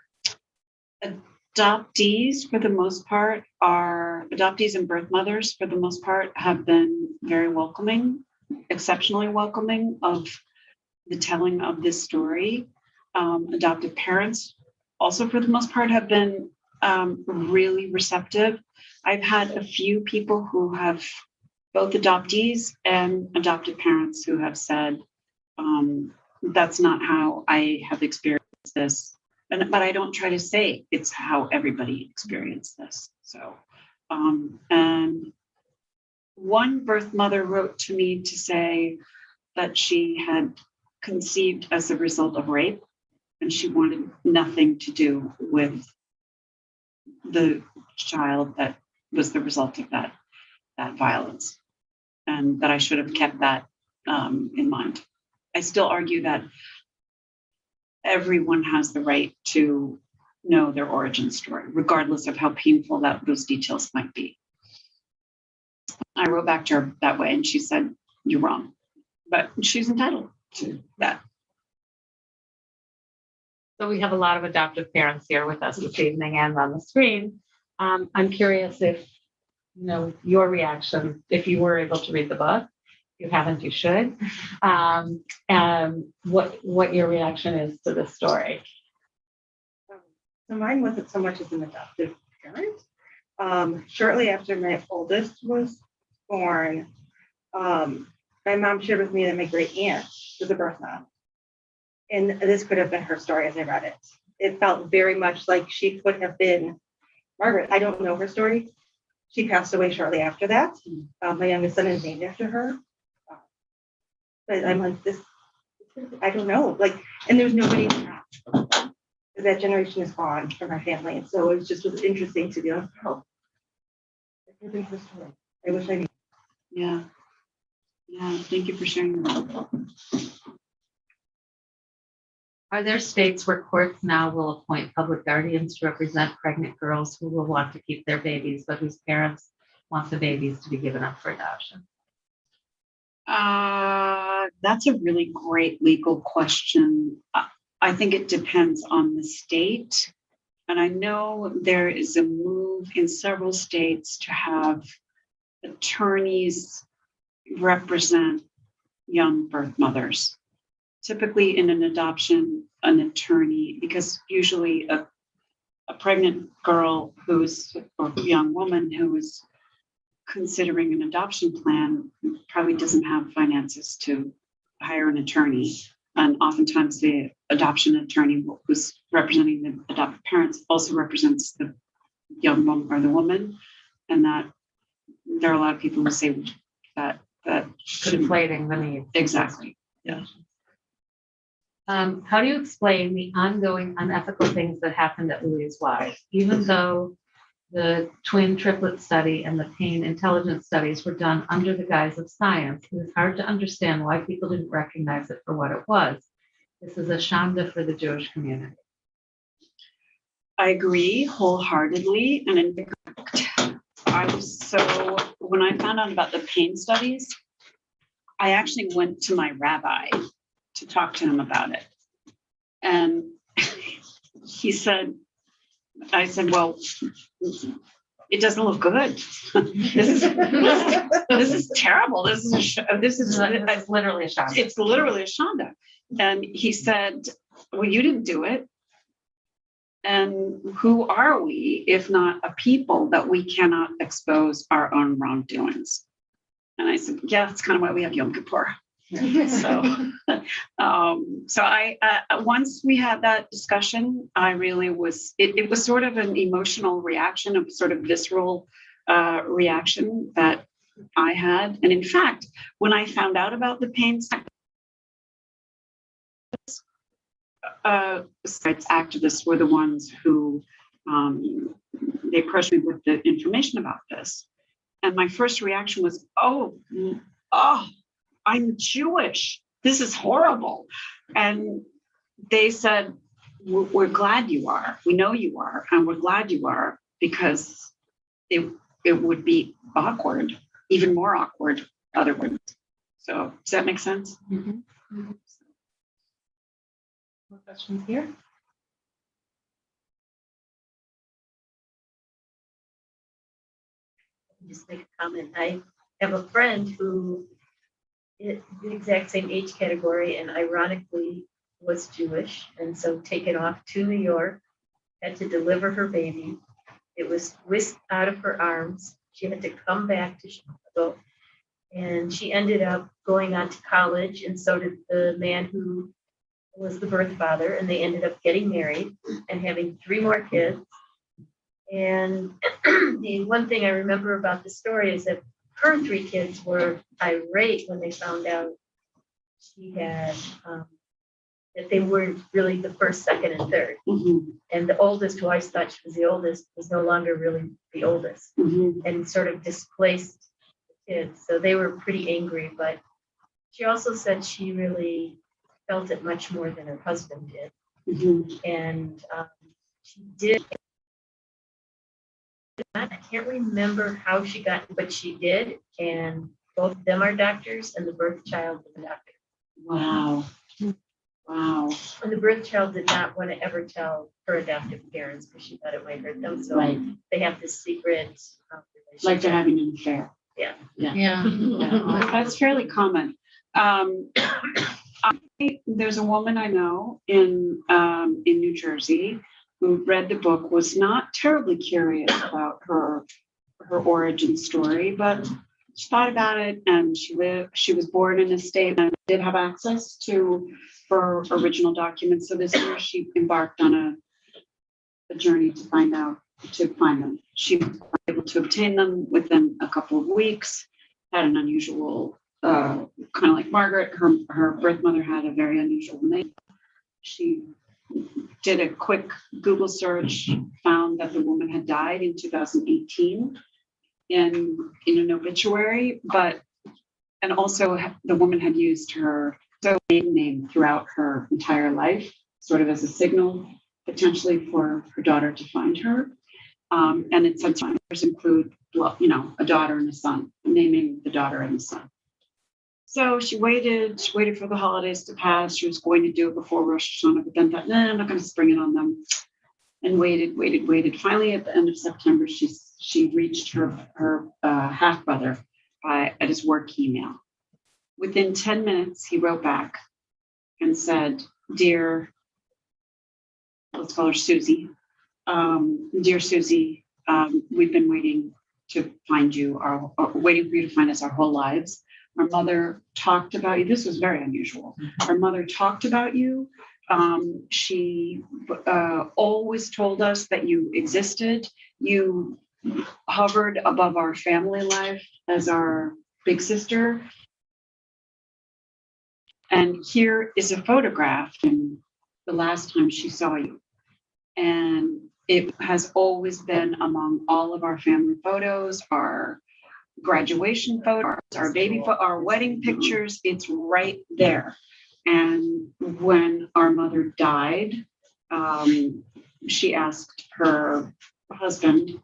Adoptees, for the most part, adoptees and birth mothers, for the most part, have been very welcoming, exceptionally welcoming of the telling of this story. Adoptive parents, also for the most part, have been really receptive. I've had a few people who have, both adoptees and adoptive parents, who have said, that's not how I have experienced this. But I don't try to say it's how everybody experienced this. So, and one birth mother wrote to me to say that she had conceived as a result of rape and she wanted nothing to do with the child that was the result of that violence, and that I should have kept that in mind. I still argue that everyone has the right to know their origin story, regardless of how painful those details might be. I wrote back to her that way, and she said, "You're wrong," but she's entitled to that. So we have a lot of adoptive parents here with us this evening and on the screen. I'm curious if, your reaction, if you were able to read the book. If you haven't, you should. And what your reaction is to the story. So mine wasn't so much as an adoptive parent. Shortly after my oldest was born, my mom shared with me that my great aunt was a birth mom. And this could have been her story as I read it. It felt very much like she could have been Margaret. I don't know her story. She passed away shortly after that. My youngest son is named after her. But I'm like, this, I don't know. Like, and there's nobody to ask. That generation is gone from our family. And so it was interesting to be like, oh, that could have been her story. I wish I knew. Yeah. Yeah, thank you for sharing that. Are there states where courts now will appoint public guardians to represent pregnant girls who will want to keep their babies, but whose parents want the babies to be given up for adoption? That's a really great legal question. I think it depends on the state. And I know there is a move in several states to have attorneys represent young birth mothers. Typically in an adoption, an attorney, because usually a pregnant girl who's, or young woman who is considering an adoption plan probably doesn't have finances to hire an attorney. And oftentimes the adoption attorney who's representing the adopted parents also represents the young woman or the woman. And that there are a lot of people who say that Conflating the needs. exactly. Yeah. How do you explain the ongoing unethical things that happened at Louise Wise, even though the twin triplet study and the pain intelligence studies were done under the guise of science? It is hard to understand why people didn't recognize it for what it was. This is a shanda for the Jewish community. I agree wholeheartedly. And in fact, when I found out about the pain studies, I actually went to my rabbi to talk to him about it. And I said, well, it doesn't look good. This is terrible. This is It's literally a shanda. it's literally a shanda. And he said, well, you didn't do it. And who are we if not a people that we cannot expose our own wrongdoings? And I said, yeah, that's kind of why we have Yom Kippur. So, I once we had that discussion, I really was. It was sort of an emotional reaction, a sort of visceral reaction that I had. And in fact, when I found out about the pain activists were the ones who they approached me with the information about this, and my first reaction was, oh. I'm Jewish. This is horrible. And they said, we're glad you are. We know you are. And we're glad you are because it would be awkward, even more awkward otherwise. So does that make sense? Mhm. More questions here? Just make a comment. I have a friend who is the exact same age category and ironically was Jewish, and so taken off to New York, had to deliver her baby. It was whisked out of her arms. She had to come back to Chicago, and she ended up going on to college, and so did the man who was the birth father, and they ended up getting married and having 3 more kids. And the one thing I remember about the story is that her 3 kids were irate when they found out she had, that they weren't really the first, second, and third. Mm-hmm. And the oldest, who I thought she was the oldest, was no longer really the oldest, Mm-hmm. and sort of displaced the kids. So they were pretty angry, but she also said she really felt it much more than her husband did. Mm-hmm. And she did. I can't remember how she got, but she did. And both of them are doctors, and the birth child was a doctor. Wow. Wow. And the birth child did not want to ever tell her adoptive parents because she thought it might hurt them. So Right. they have this secret relationship. Like they're having an affair. Yeah. Yeah. Yeah. That's fairly common. There's a woman I know in New Jersey who read the book, was not terribly curious about her origin story, but she thought about it, and she was born in a state and did have access to her original documents. So this year she embarked on a journey to find them. She was able to obtain them within a couple of weeks, had an unusual, kind of like Margaret, her birth mother had a very unusual name. She did a quick Google search, found that the woman had died in 2018 in an obituary, and also the woman had used her maiden name throughout her entire life, sort of as a signal potentially for her daughter to find her. And it said others include, a daughter and a son, naming the daughter and the son. So she waited for the holidays to pass. She was going to do it before Rosh Hashanah, but then thought, no, I'm not going to spring it on them. And waited. Finally, at the end of September, she reached her half brother at his work email. Within 10 minutes, he wrote back and said, "Dear," let's call her Susie. "Dear Susie, we've been waiting to find you, waiting for you to find us our whole lives. Our mother talked about you." This was very unusual. "Our mother talked about you. She always told us that you existed. You hovered above our family life as our big sister. And here is a photograph from the last time she saw you. And it has always been among all of our family photos, our graduation photos, our baby our wedding pictures. It's right there. And when our mother died, she asked her husband,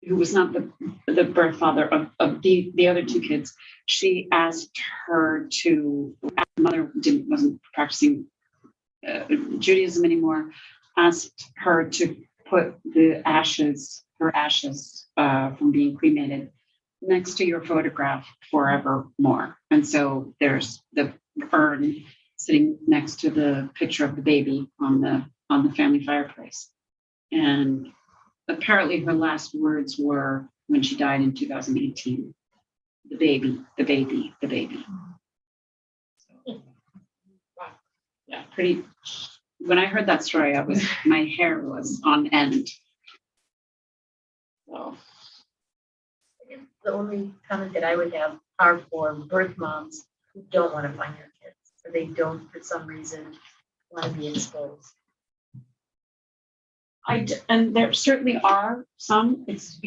who was not the birth father of the other two kids, she asked her to, the mother wasn't practicing Judaism anymore, asked her to put her ashes from being cremated next to your photograph forevermore. And so there's the urn sitting next to the picture of the baby on the family fireplace. And apparently her last words were, when she died in 2018, the baby, the baby, the baby. So, wow. Yeah, pretty. When I heard that story, my hair was on end. So. I guess the only comment that I would have are for birth moms who don't want to find their kids, or they don't, for some reason, want to be exposed. And there certainly are some. It's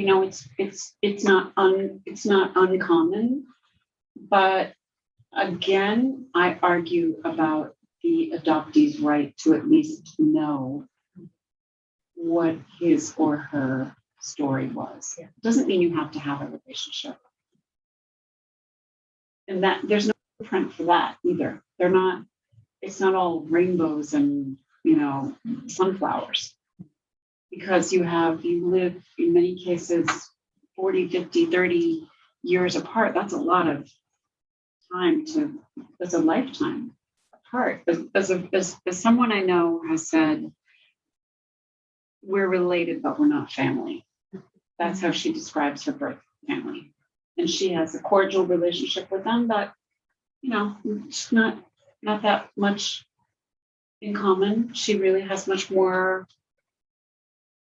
not uncommon, but again, I argue about the adoptee's right to at least know what his or her story was. Yeah. Doesn't mean you have to have a relationship, and that there's no blueprint for that either. It's not all rainbows and sunflowers. Because you live in many cases 40, 50, 30 years apart. That's a lot of time that's a lifetime apart. As someone I know has said, we're related, but we're not family. That's how she describes her birth family. And she has a cordial relationship with them, but it's not that much in common. She really has much more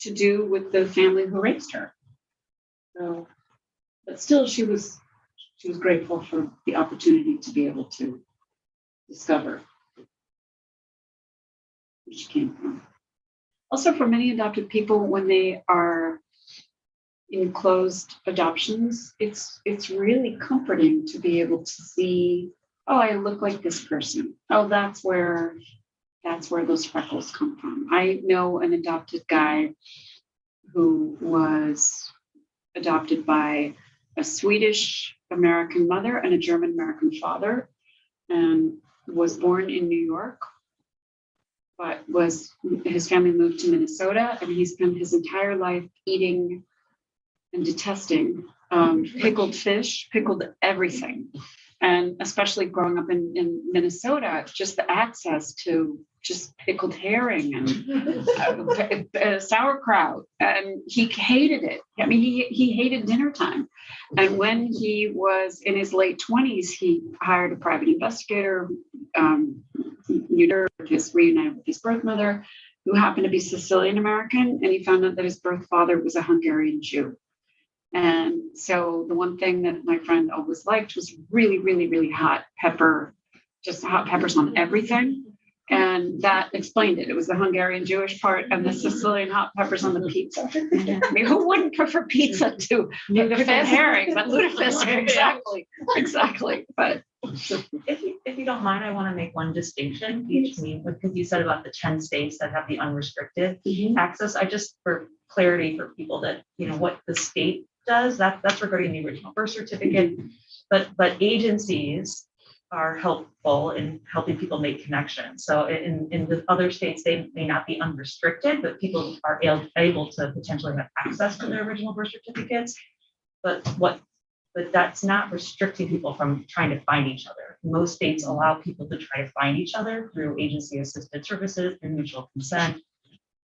to do with the family who raised her. So, but still, she was grateful for the opportunity to be able to discover where she came from. Also, for many adopted people, when they are in closed adoptions, it's really comforting to be able to see, oh, I look like this person. Oh, that's where those freckles come from. I know an adopted guy who was adopted by a Swedish American mother and a German American father, and was born in New York, but his family moved to Minnesota, and he spent his entire life eating and detesting pickled fish, pickled everything. And especially growing up in Minnesota, just the access to just pickled herring and sauerkraut, and he hated it. I mean, he hated dinner time. And when he was in his late 20s, he hired a private investigator, reunited with his birth mother, who happened to be Sicilian American, and he found out that his birth father was a Hungarian Jew. And so the one thing that my friend always liked was really, really, really hot pepper, just hot peppers on everything. And that explained it. It was the Hungarian Jewish part and the Sicilian hot peppers on the pizza. I mean, who wouldn't prefer pizza to pickled herring? But lutefisk, exactly. But If you don't mind, I want to make one distinction between, because you said about the 10 states that have the unrestricted access. I just, for clarity for people that, what the state does, that's regarding the original birth certificate. But agencies are helpful in helping people make connections. So in the other states, they may not be unrestricted, but people are able to potentially have access to their original birth certificates. But that's not restricting people from trying to find each other. Most states allow people to try to find each other through agency assisted services and mutual consent.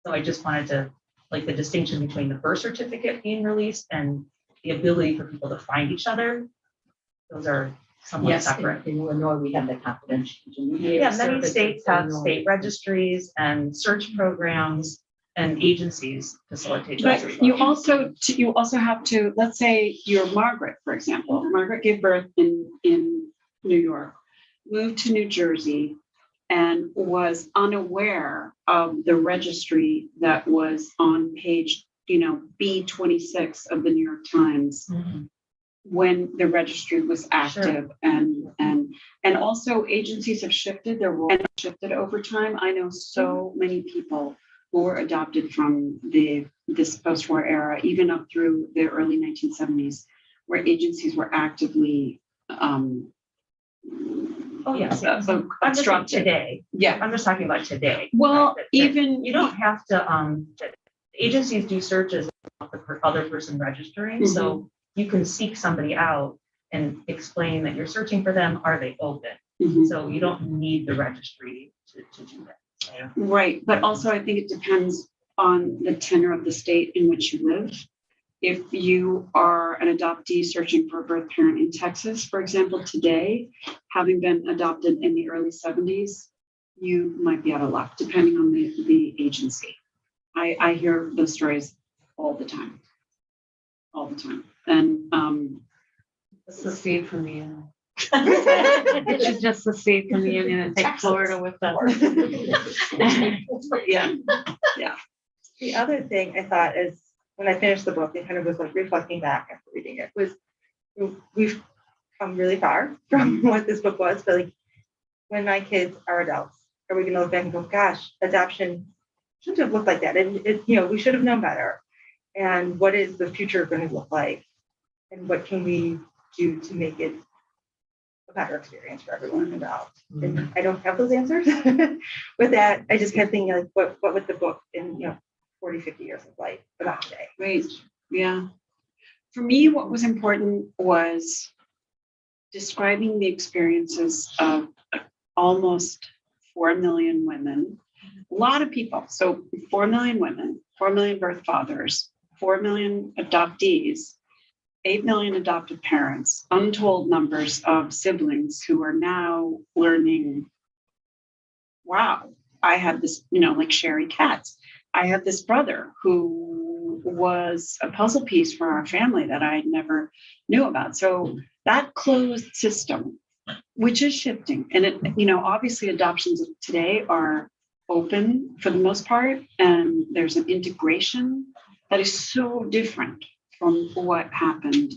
So I just wanted to, the distinction between the birth certificate being released and the ability for people to find each other. Those are somewhat separate. In Illinois, we have the confidential. Yeah, many states have state registries and search programs and agencies facilitate. But you also have to, let's say you're Margaret, for example. Margaret gave birth in New York, moved to New Jersey, and was unaware of the registry that was on page, B26 of the New York Times. When the registry was active. And also agencies have shifted their role, shifted over time. I know so many people who were adopted from this post-war era, even up through the early 1970s, where agencies were actively I'm just today. Yeah, I'm just talking about today. well, That even you don't have to. Agencies do searches of the other person registering, so you can seek somebody out and explain that you're searching for them. Are they open? So you don't need the registry to do that. Yeah. Right, but also I think it depends on the tenor of the state in which you live. If you are an adoptee searching for a birth parent in Texas, for example, today, having been adopted in the early 70s, you might be out of luck, depending on the agency. I hear those stories all the time. And It's the seed from the union. It should just the seed from the union and take Florida with them. yeah. The other thing I thought is when I finished the book, it kind of was reflecting back after reading it, was we've come really far from what this book was, but when my kids are adults, are we going to look back and go, gosh, adoption shouldn't have looked like that. And we should have known better. And what is the future going to look like? And what can we do to make it a better experience for everyone involved? And I don't have those answers. With that, I just kept thinking, what would the book in 40, 50 years look like about today? Right. Yeah. For me, what was important was describing the experiences of almost 4 million women, a lot of people. So 4 million women, 4 million birth fathers, 4 million adoptees, 8 million adopted parents, untold numbers of siblings who are now learning, wow, I had this, like Sherry Katz, I had this brother who was a puzzle piece for our family that I never knew about. So that closed system, which is shifting, and it, obviously adoptions today are open for the most part, and there's an integration that is so different from what happened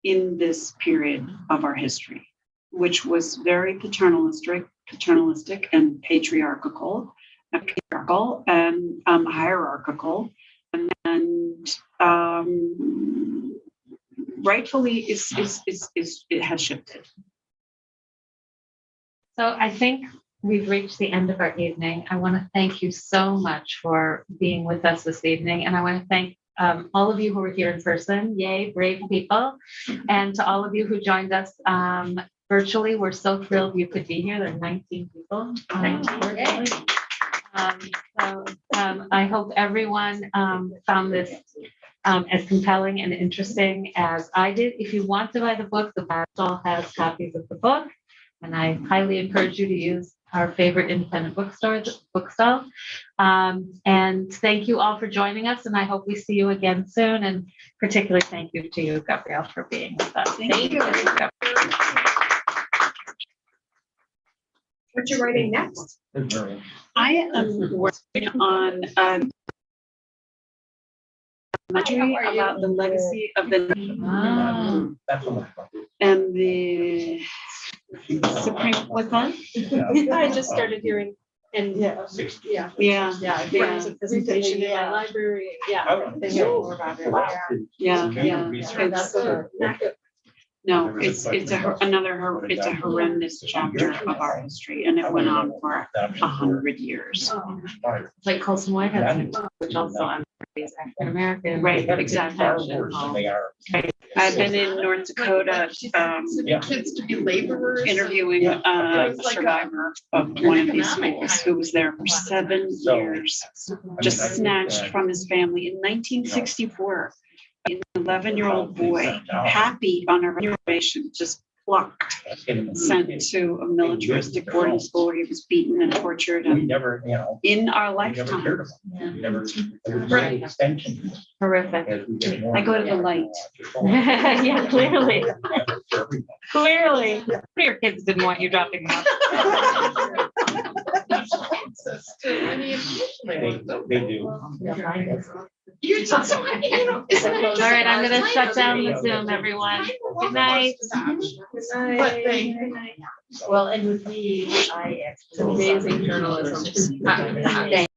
in this period of our history, which was very paternalistic and patriarchal and hierarchical, and rightfully it has shifted. So I think we've reached the end of our evening. I want to thank you so much for being with us this evening. And I want to thank all of you who were here in person. Yay, brave people. And to all of you who joined us virtually. We're so thrilled you could be here. There are 19 people. Virtually. I hope everyone found this as compelling and interesting as I did. If you want to buy the book, the bookstall has copies of the book, and I highly encourage you to use our favorite independent bookstall. And thank you all for joining us, and I hope we see you again soon. And particularly thank you to you, Gabrielle, for being with us. Thank you. What you writing next? I am working on documentary about the legacy of the and the Supreme. What's that? I just started hearing and Yeah. friends of presentation in my library. Yeah. They hear more about it. Yeah. That's No, it's a horrendous chapter of our history, and it went on for 100 years. Like Colson Whitehead, which also I'm African American. Right, exactly. I've been in North Dakota, kids to be laborers. interviewing a survivor of one of these schools who was there for 7 years, just snatched from his family in 1964. An 11-year-old boy, happy on a reservation, just plucked, sent to a militaristic boarding school where he was beaten and tortured in our lifetime. Horrific. I go to the light. Yeah, clearly. Clearly. Your kids didn't want you dropping them off. They do. All right, I'm gonna shut down the Zoom, everyone. Good night. Well, and with me, it's amazing journalism.